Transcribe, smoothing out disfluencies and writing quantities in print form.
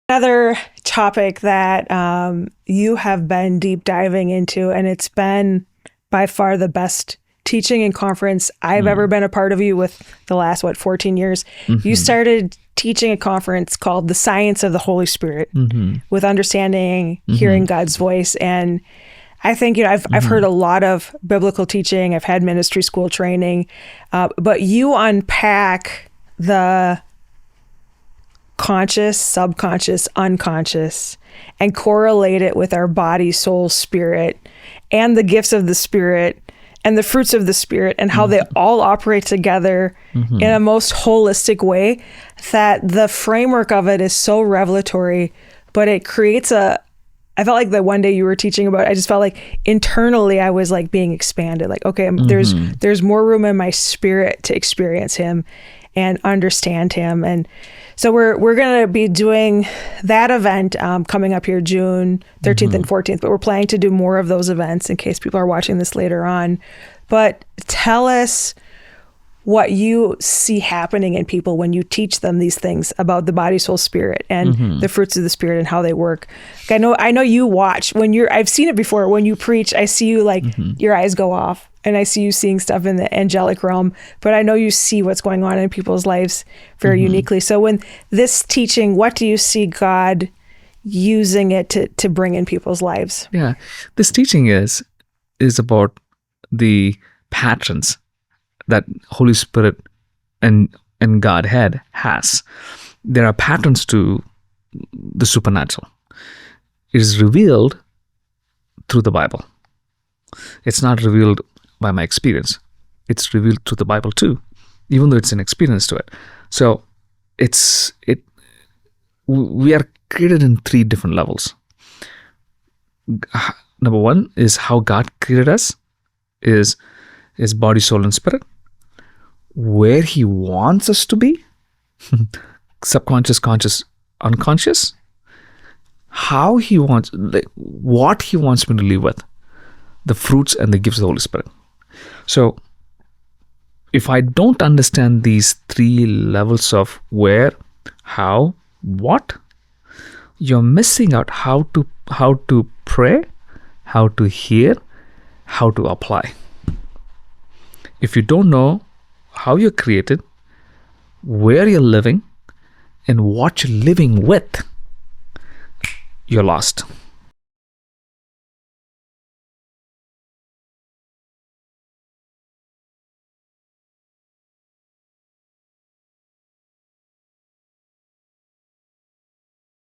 Another topic that you have been deep diving into, and it's been by far the best teaching and conference I've ever been a part of you with the last, 14 years. You started teaching a conference called The Science of the Holy Spirit with understanding, hearing God's voice. And I think, I've heard a lot of biblical teaching. I've had ministry school training, but you unpack the conscious, subconscious, unconscious, and correlate it with our body, soul, spirit, and the gifts of the Spirit and the fruits of the Spirit, and how they all operate together in a most holistic way, that the framework of it is so revelatory, but it creates I felt like the one day you were teaching about, I just felt like internally I was like being expanded. Like, okay, there's more room in my spirit to experience him and understand him. And so we're going to be doing that event coming up here June 13th and 14th, but we're planning to do more of those events in case people are watching this later on. But tell us what you see happening in people when you teach them these things about the body, soul, spirit, and the fruits of the Spirit and how they work. Like, I know you watch I've seen it before. When you preach, I see you like your eyes go off and I see you seeing stuff in the angelic realm, but I know you see what's going on in people's lives very uniquely. So when this teaching, what do you see God using it to bring in people's lives? Yeah, this teaching is about the patterns that Holy Spirit and Godhead has. There are patterns to the supernatural. It is revealed through the Bible. It's not revealed by my experience. It's revealed through the Bible too, even though it's an experience to it. So we are created in 3 different levels. Number 1 is how God created us, is body, soul, and spirit. Where he wants us to be, subconscious, conscious, unconscious, how he wants, what he wants me to live with, the fruits and the gifts of the Holy Spirit. So if I don't understand these 3 levels of where, how, what, you're missing out how to pray, how to hear, how to apply. If you don't know how you're created, where you're living, and what you're living with, you're lost.